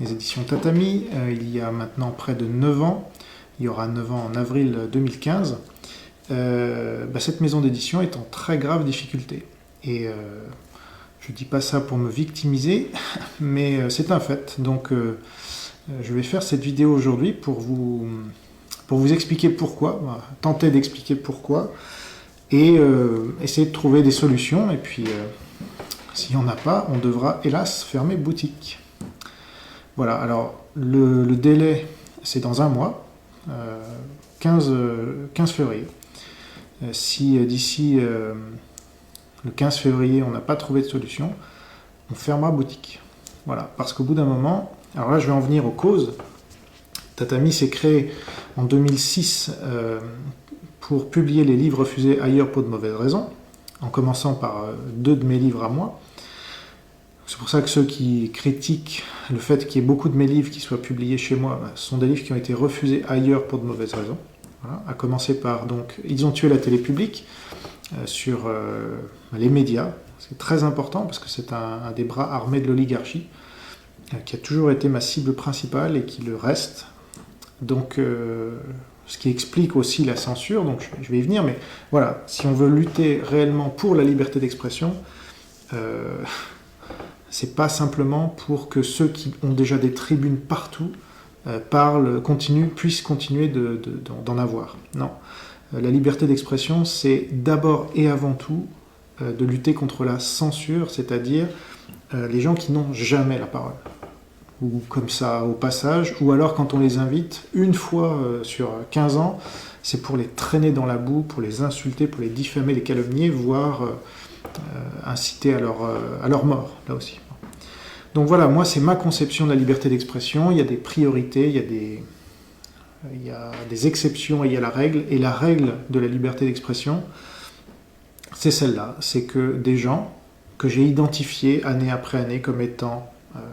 les éditions Tatami, il y a maintenant près de 9 ans. Il y aura 9 ans en avril 2015. Cette maison d'édition est en très grave difficulté. Et je ne dis pas ça pour me victimiser, mais c'est un fait. Donc je vais faire cette vidéo aujourd'hui pour vous expliquer pourquoi, tenter d'expliquer pourquoi, et essayer de trouver des solutions. Et puis, s'il n'y en a pas, on devra hélas fermer boutique. Voilà, alors le délai, c'est dans un mois, 15 février. Si d'ici le 15 février, on n'a pas trouvé de solution, on fermera boutique. Voilà, parce qu'au bout d'un moment, alors là, je vais en venir aux causes. Tatami s'est créé en 2006 pour publier les livres refusés ailleurs pour de mauvaises raisons, en commençant par 2 de mes livres à moi. C'est pour ça que ceux qui critiquent le fait qu'il y ait beaucoup de mes livres qui soient publiés chez moi, ce sont des livres qui ont été refusés ailleurs pour de mauvaises raisons. Voilà. À commencer par, donc, Ils ont tué la télé publique sur les médias. C'est très important parce que c'est un des bras armés de l'oligarchie qui a toujours été ma cible principale et qui le reste. Donc, ce qui explique aussi la censure, donc je vais y venir, mais voilà, si on veut lutter réellement pour la liberté d'expression, c'est pas simplement pour que ceux qui ont déjà des tribunes partout puissent continuer d'en avoir. Non. La liberté d'expression, c'est d'abord et avant tout de lutter contre la censure, c'est-à-dire les gens qui n'ont jamais la parole. Ou comme ça au passage, ou alors quand on les invite, une fois sur 15 ans, c'est pour les traîner dans la boue, pour les insulter, pour les diffamer, les calomnier, voire inciter à leur mort, là aussi. Donc voilà, moi c'est ma conception de la liberté d'expression, il y a des priorités, il y a des exceptions et il y a la règle, et la règle de la liberté d'expression, c'est celle-là, c'est que des gens que j'ai identifiés année après année comme étant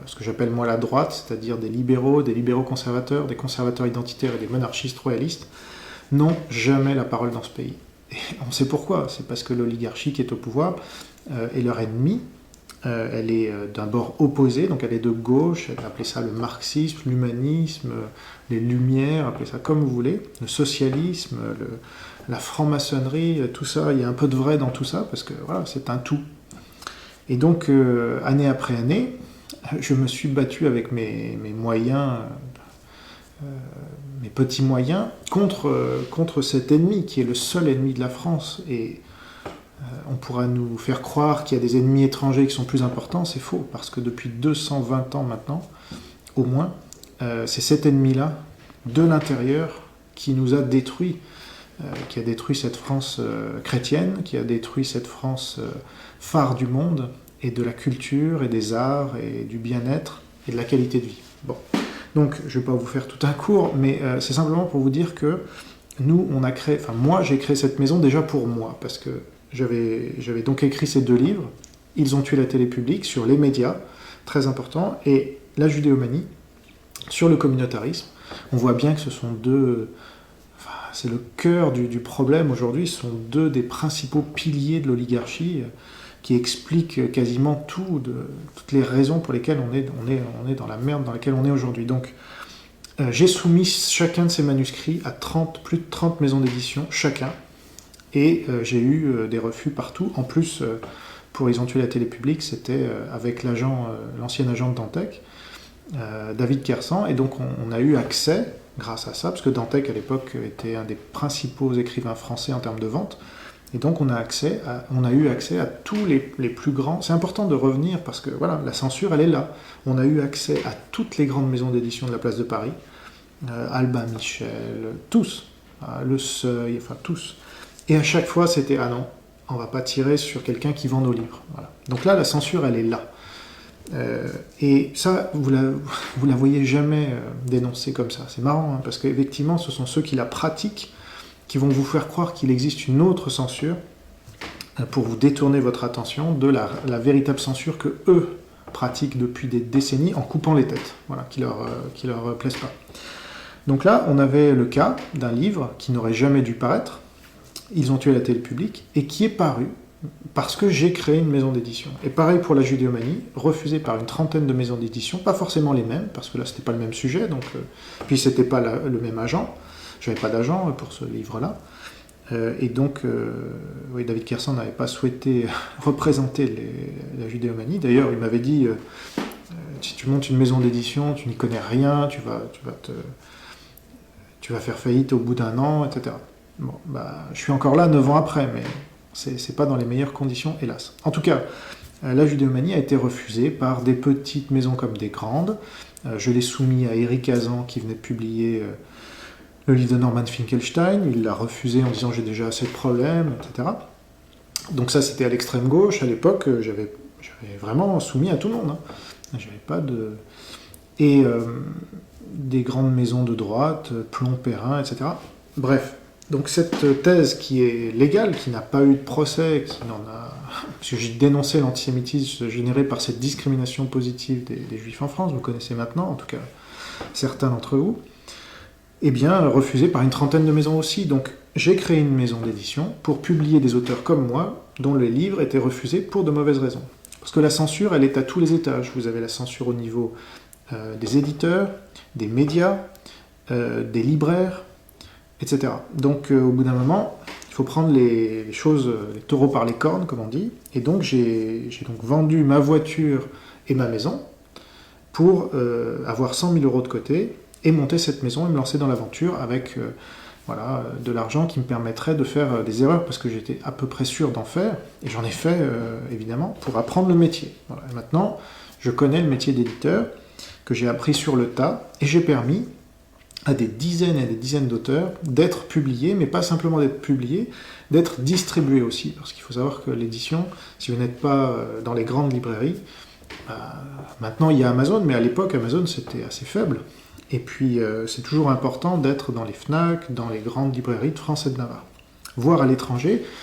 ce que j'appelle moi la droite, c'est-à-dire des libéraux conservateurs, des conservateurs identitaires et des monarchistes royalistes, n'ont jamais la parole dans ce pays. Et on sait pourquoi, c'est parce que l'oligarchie qui est au pouvoir est leur ennemie. Elle est d'un bord opposé, donc elle est de gauche, elle appelait ça le marxisme, l'humanisme, les Lumières, appelez ça comme vous voulez, le socialisme, la franc-maçonnerie, tout ça, il y a un peu de vrai dans tout ça, parce que voilà, c'est un tout. Et donc, année après année, je me suis battu avec mes moyens, mes petits moyens, contre cet ennemi, qui est le seul ennemi de la France. Et on pourra nous faire croire qu'il y a des ennemis étrangers qui sont plus importants, c'est faux, parce que depuis 220 ans maintenant, au moins, c'est cet ennemi-là, de l'intérieur, qui nous a détruits, qui a détruit cette France chrétienne, qui a détruit cette France phare du monde, et de la culture, et des arts, et du bien-être, et de la qualité de vie. Bon. Donc, je ne vais pas vous faire tout un cours, mais c'est simplement pour vous dire que nous, on a créé, enfin moi, j'ai créé cette maison déjà pour moi, parce que j'avais donc écrit ces 2 livres, Ils ont tué la télé publique, sur les médias, très important, et la judéomanie, sur le communautarisme. On voit bien que ce sont c'est le cœur du problème aujourd'hui, ce sont 2 des principaux piliers de l'oligarchie, qui expliquent quasiment toutes les raisons pour lesquelles on est dans la merde dans laquelle on est aujourd'hui. Donc, j'ai soumis chacun de ces manuscrits à plus de 30 maisons d'édition, chacun, et j'ai eu des refus partout. En plus, pour Ils ont tué la télé publique, c'était avec l'ancien agent de Dantec, David Kersan, et donc on a eu accès, grâce à ça, parce que Dantec à l'époque était un des principaux écrivains français en termes de vente, et donc on a eu accès à tous les plus grands. C'est important de revenir parce que voilà, la censure elle est là. On a eu accès à toutes les grandes maisons d'édition de la place de Paris, Albin Michel, tous, Le Seuil, enfin tous. Et à chaque fois c'était ah non, on va pas tirer sur quelqu'un qui vend nos livres. Voilà. Donc là la censure elle est là. Et ça vous la voyez jamais dénoncée comme ça. C'est marrant hein, parce qu'effectivement ce sont ceux qui la pratiquent qui vont vous faire croire qu'il existe une autre censure pour vous détourner votre attention de la véritable censure que eux pratiquent depuis des décennies en coupant les têtes, voilà, qui leur plaisent pas. Donc là, on avait le cas d'un livre qui n'aurait jamais dû paraître, Ils ont tué la télé publique, et qui est paru parce que j'ai créé une maison d'édition. Et pareil pour la Judéomanie, refusée par une trentaine de maisons d'édition, pas forcément les mêmes, parce que là c'était pas le même sujet, donc, puis c'était pas le même agent, j'avais pas d'agent pour ce livre-là. Et donc, oui, David Kersan n'avait pas souhaité représenter la Judéomanie. D'ailleurs, il m'avait dit, si tu montes une maison d'édition, tu n'y connais rien, tu vas faire faillite au bout d'un an, etc. Bon, je suis encore là 9 ans après, mais c'est pas dans les meilleures conditions, hélas. En tout cas, la Judéomanie a été refusée par des petites maisons comme des grandes. Je l'ai soumis à Éric Hazan, qui venait de publier le livre de Norman Finkelstein. Il l'a refusé en disant « j'ai déjà assez de problèmes », etc. Donc ça, c'était à l'extrême gauche. À l'époque, j'avais vraiment soumis à tout le monde. J'avais pas de... Et des grandes maisons de droite, Plomb, Perrin, etc. Bref, donc cette thèse qui est légale, qui n'a pas eu de procès, qui n'en a... Parce que j'ai dénoncé l'antisémitisme généré par cette discrimination positive des Juifs en France, vous connaissez maintenant, en tout cas certains d'entre vous, eh bien refusée par une trentaine de maisons aussi. Donc j'ai créé une maison d'édition pour publier des auteurs comme moi, dont les livres étaient refusés pour de mauvaises raisons. Parce que la censure, elle est à tous les étages. Vous avez la censure au niveau des éditeurs, des médias, des libraires, etc. Donc au bout d'un moment, il faut prendre les choses, les taureaux par les cornes, comme on dit. Et donc j'ai donc vendu ma voiture et ma maison pour avoir 100 000 euros de côté et monter cette maison et me lancer dans l'aventure avec de l'argent qui me permettrait de faire des erreurs, parce que j'étais à peu près sûr d'en faire, et j'en ai fait évidemment, pour apprendre le métier. Voilà. Et maintenant, je connais le métier d'éditeur, que j'ai appris sur le tas, et j'ai permis à des dizaines et des dizaines d'auteurs d'être publiés, mais pas simplement d'être publiés, d'être distribués aussi, parce qu'il faut savoir que l'édition, si vous n'êtes pas dans les grandes librairies, maintenant il y a Amazon, mais à l'époque Amazon c'était assez faible, et puis c'est toujours important d'être dans les FNAC, dans les grandes librairies de France et de Navarre, voire à l'étranger,